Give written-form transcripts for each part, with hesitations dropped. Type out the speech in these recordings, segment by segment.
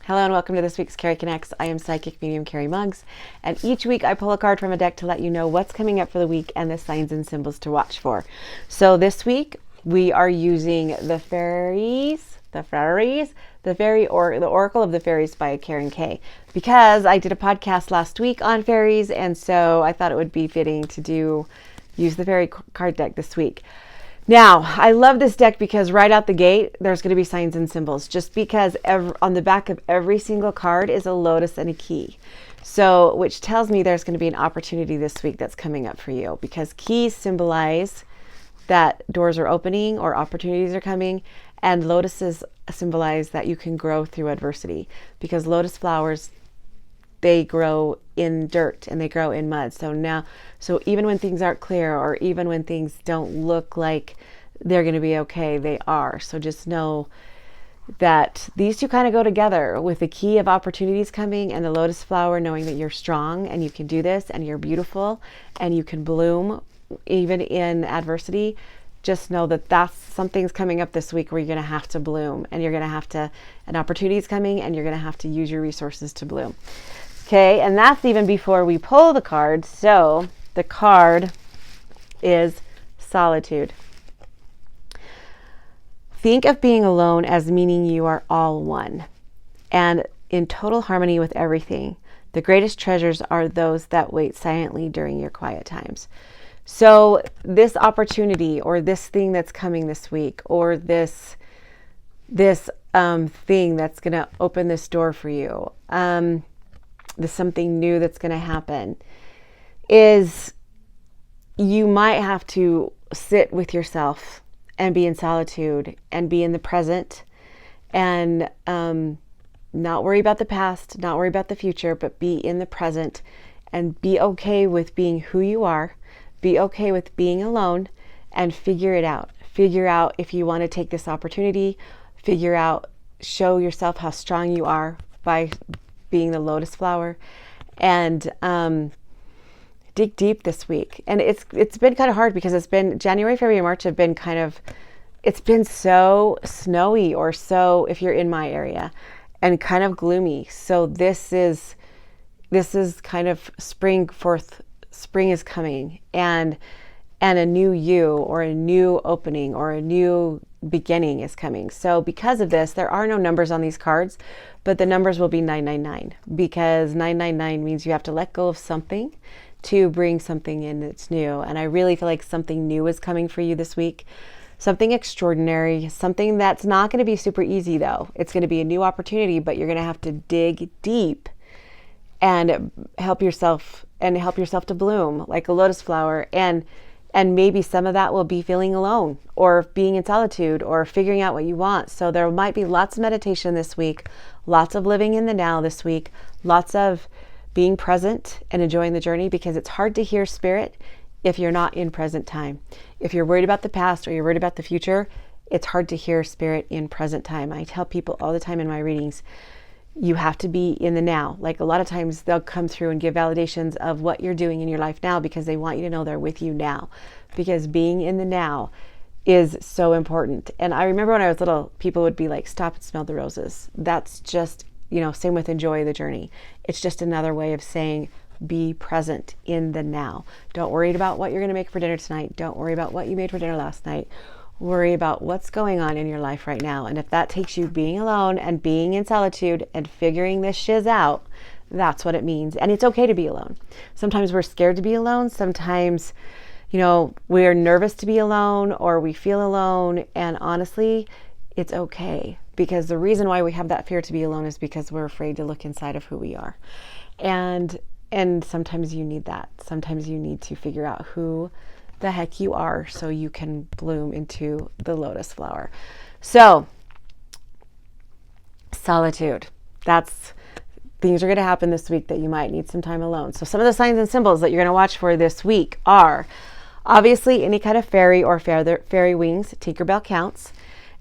Hello and welcome to this week's Cari Connects. I am Psychic Medium Cari Muggs, and each week I pull a card from a deck to let you know what's coming up for the week and the signs and symbols to watch for. So this week we are using the Oracle of the Fairies by Karen K. Because I did a podcast last week on fairies, and so I thought it would be fitting to use the fairy card deck this week. Now, I love this deck because right out the gate, there's going to be signs and symbols, just because on the back of every single card is a lotus and a key. So, which tells me there's going to be an opportunity this week that's coming up for you, because keys symbolize that doors are opening or opportunities are coming, and lotuses symbolize that you can grow through adversity, because lotus flowers, they grow in dirt and they grow in mud. So even when things aren't clear, or even when things don't look like they're going to be okay, they are. So just know that these two kind of go together, with the key of opportunities coming and the lotus flower knowing that you're strong and you can do this and you're beautiful and you can bloom even in adversity. Just know that something's coming up this week where you're going to have to bloom, and an opportunity is coming, and you're going to have to use your resources to bloom. Okay, and that's even before we pull the card. So the card is solitude. Think of being alone as meaning you are all one and in total harmony with everything. The greatest treasures are those that wait silently during your quiet times. So this opportunity, or this thing that's coming this week, or this thing that's going to open this door for you, there's something new that's going to happen, is you might have to sit with yourself and be in solitude and be in the present, and not worry about the past, not worry about the future, but be in the present and be okay with being who you are. Be okay with being alone and figure it out. Figure out if you want to take this opportunity. Show yourself how strong you are by being the lotus flower, and dig deep this week. And it's been kind of hard, because it's been January, February, March have been it's been so snowy, or so, if you're in my area, and kind of gloomy. So this is kind of spring is coming, and a new you, or a new opening, or a new beginning is coming. So because of this, there are no numbers on these cards, but the numbers will be 999, because 999 means you have to let go of something to bring something in that's new. And I really feel like something new is coming for you this week. Something extraordinary, something that's not going to be super easy though. It's going to be a new opportunity, but you're going to have to dig deep and help yourself to bloom like a lotus flower. And maybe some of that will be feeling alone, or being in solitude, or figuring out what you want. So there might be lots of meditation this week, lots of living in the now this week, lots of being present and enjoying the journey, because it's hard to hear spirit if you're not in present time. If you're worried about the past, or you're worried about the future, it's hard to hear spirit in present time. I tell people all the time in my readings, you have to be in the now. Like, a lot of times they'll come through and give validations of what you're doing in your life now, because they want you to know they're with you now, because being in the now is so important. And I remember when I was little, people would be like, stop and smell the roses. That's just, same with enjoy the journey. It's just another way of saying, be present in the now. Don't worry about what you're going to make for dinner tonight. Don't worry about what you made for dinner last night. Worry about what's going on in your life right now. And if that takes you being alone and being in solitude and figuring this shiz out, that's what it means. And it's okay to be alone. Sometimes we're scared to be alone. Sometimes, we're nervous to be alone, or we feel alone. And honestly, it's okay, because the reason why we have that fear to be alone is because we're afraid to look inside of who we are. And sometimes you need that. Sometimes you need to figure out who the heck you are, so you can bloom into the lotus flower. So solitude, things are going to happen this week that you might need some time alone. So some of the signs and symbols that you're going to watch for this week are obviously any kind of fairy or fairy wings. Tinkerbell counts.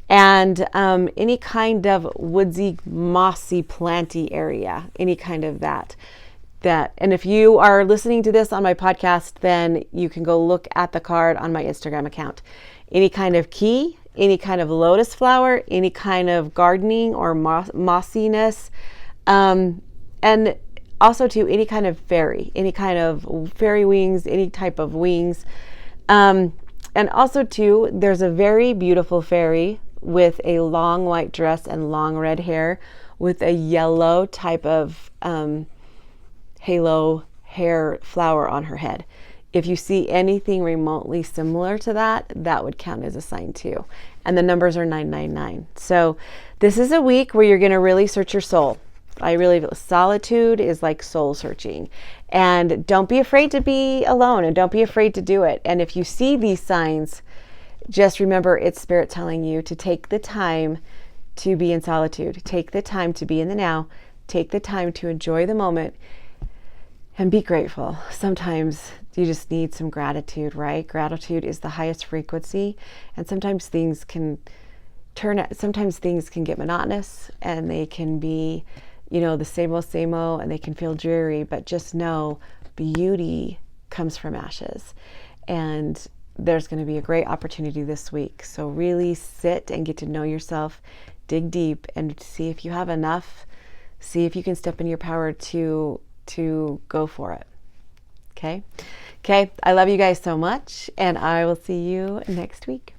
And any kind of woodsy, mossy, planty area, any kind of that. And if you are listening to this on my podcast, then you can go look at the card on my Instagram account. Any kind of key, any kind of lotus flower, any kind of gardening or mossiness, and also to any kind of any kind of fairy wings, any type of wings. And also too, there's a very beautiful fairy with a long white dress and long red hair with a yellow type of halo hair flower on her head. If you see anything remotely similar to that, that would count as a sign too. And the numbers are 999. So this is a week where you're going to really search your soul. I really feel solitude is like soul searching. And don't be afraid to be alone, and don't be afraid to do it. And if you see these signs, just remember it's Spirit telling you to take the time to be in solitude. Take the time to be in the now. Take the time to enjoy the moment and be grateful. Sometimes you just need some gratitude, right? Gratitude is the highest frequency, and sometimes things can get monotonous, and they can be, the same old, and they can feel dreary, but just know beauty comes from ashes. And there's going to be a great opportunity this week. So really sit and get to know yourself, dig deep, and see if you have enough. See if you can step in your power to go for it. Okay. I love you guys so much, and I will see you next week.